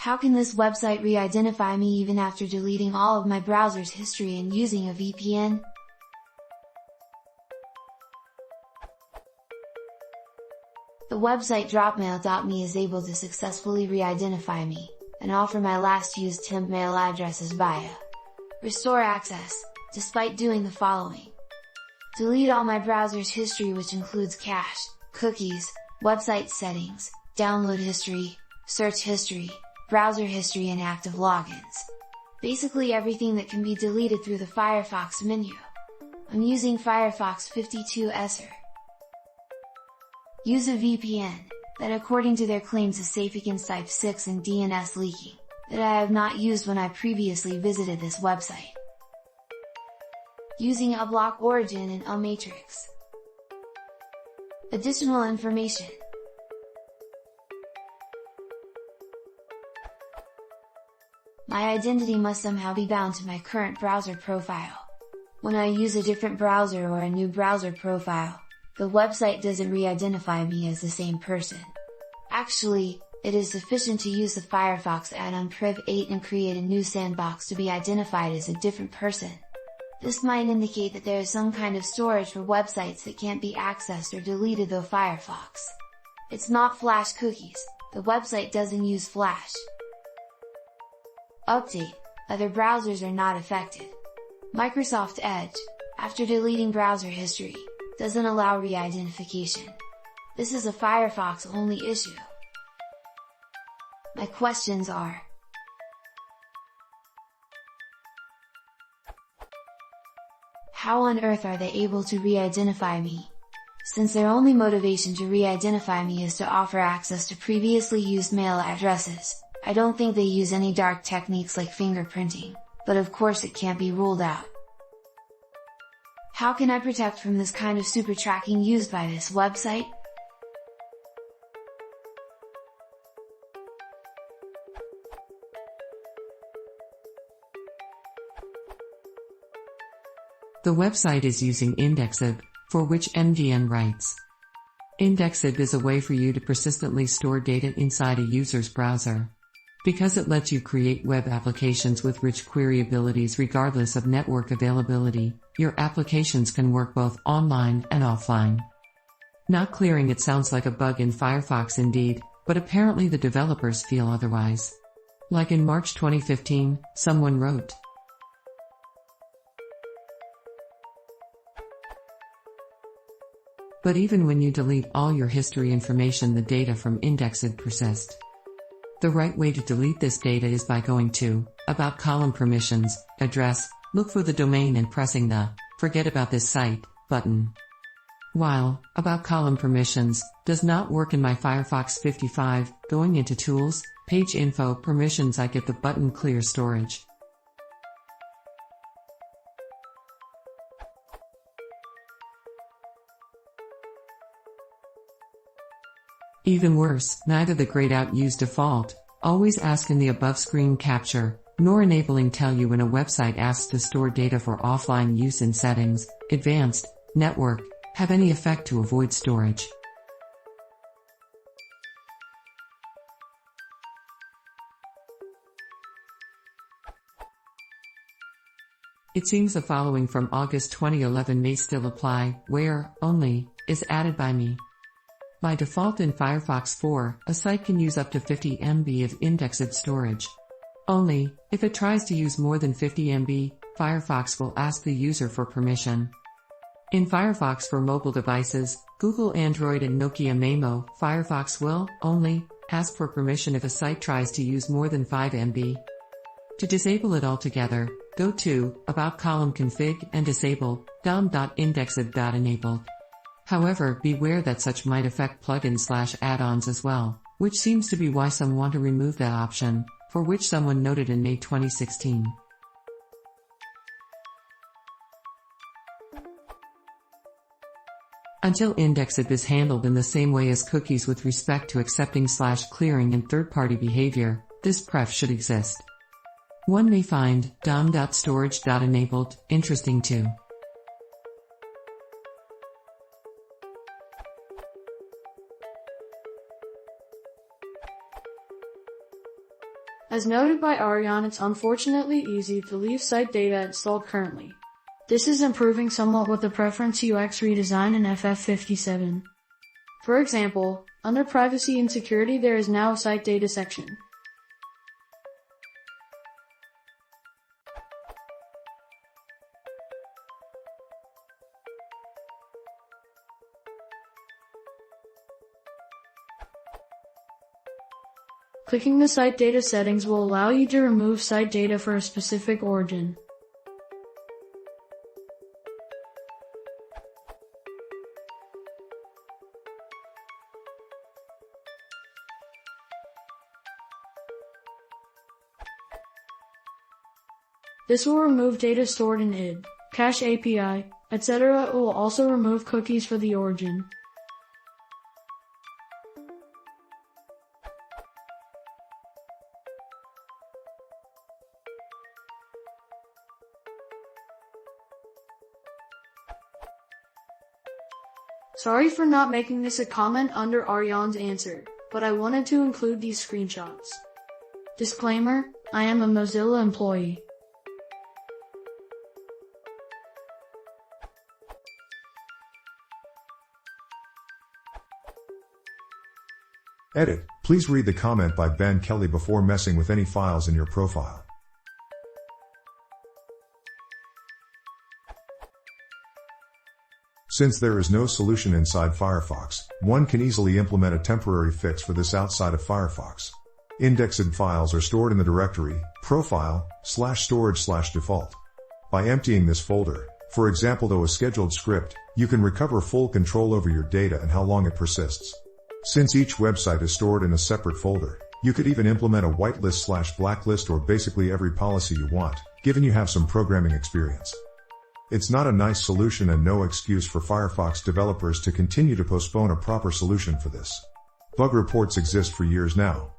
How can this website re-identify me even after deleting all of my browser's history and using a VPN? The website dropmail.me is able to successfully re-identify me, and offer my last used temp mail address as via restore access, despite doing the following. Delete all my browser's history, which includes cache, cookies, website settings, download history, search history, browser history and active logins. Basically everything that can be deleted through the Firefox menu. I'm using Firefox 52er. Use a VPN, that according to their claims is safe against Type 6 and DNS leaking, that I have not used when I previously visited this website. Using uBlock Origin and Matrix. Additional information. My identity must somehow be bound to my current browser profile. When I use a different browser or a new browser profile, the website doesn't re-identify me as the same person. Actually, it is sufficient to use the Firefox add-on Priv8 and create a new sandbox to be identified as a different person. This might indicate that there is some kind of storage for websites that can't be accessed or deleted though Firefox. It's not Flash cookies, the website doesn't use Flash. Update: other browsers are not affected. Microsoft Edge, after deleting browser history, doesn't allow re-identification. This is a Firefox only issue. My questions are: how on earth are they able to re-identify me? Since their only motivation to re-identify me is to offer access to previously used mail addresses, I don't think they use any dark techniques like fingerprinting, but of course it can't be ruled out. How can I protect from this kind of super tracking used by this website? The website is using Indexib, for which MDN writes. Indexib is a way for you to persistently store data inside a user's browser. Because it lets you create web applications with rich query abilities regardless of network availability, your applications can work both online and offline. Not clearing it sounds like a bug in Firefox indeed, but apparently the developers feel otherwise. Like in March 2015, someone wrote, "But even when you delete all your history information, the data from Indexib persist. The right way to delete this data is by going to About column permissions, address, look for the domain and pressing the Forget about this site button." While About column permissions does not work in my Firefox 55, going into Tools, Page Info Permissions, I get the button Clear Storage. Even worse, neither the grayed out Use Default, always ask in the above screen capture, nor enabling Tell You when a website asks to store data for offline use in Settings, Advanced, Network, have any effect to avoid storage. It seems the following from August 2011 may still apply, where only is added by me. By default in Firefox 4, a site can use up to 50 MB of Indexib storage. Only, if it tries to use more than 50 MB, Firefox will ask the user for permission. In Firefox for mobile devices, Google Android and Nokia Maemo, Firefox will only ask for permission if a site tries to use more than 5 MB. To disable it altogether, go to About column config and disable dom.indexib.enable. However, beware that such might affect plugins/add-ons as well, which seems to be why some want to remove that option, for which someone noted in May 2016. Until Indexib is handled in the same way as cookies with respect to accepting/clearing and third-party behavior, this pref should exist. One may find dom.storage.enabled interesting too. As noted by Aryan, it's unfortunately easy to leave site data installed currently. This is improving somewhat with the preference UX redesign in FF57. For example, under Privacy and Security there is now a Site Data section. Clicking the Site Data settings will allow you to remove site data for a specific origin. This will remove data stored in ID, Cache API, etc. It will also remove cookies for the origin. Sorry for not making this a comment under Aryan's answer, but I wanted to include these screenshots. Disclaimer, I am a Mozilla employee. Edit. Please read the comment by Ben Kelly before messing with any files in your profile. Since there is no solution inside Firefox, one can easily implement a temporary fix for this outside of Firefox. Indexed files are stored in the directory, profile/storage/default. By emptying this folder, for example to a scheduled script, you can recover full control over your data and how long it persists. Since each website is stored in a separate folder, you could even implement a whitelist/blacklist or basically every policy you want, given you have some programming experience. It's not a nice solution and no excuse for Firefox developers to continue to postpone a proper solution for this. Bug reports exist for years now.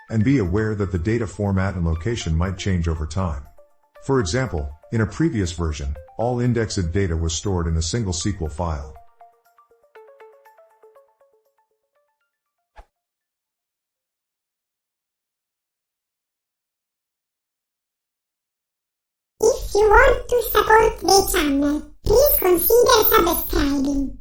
And be aware that the data format and location might change over time. For example, in a previous version, all indexed data was stored in a single SQL file. If you want to support the channel, please consider subscribing.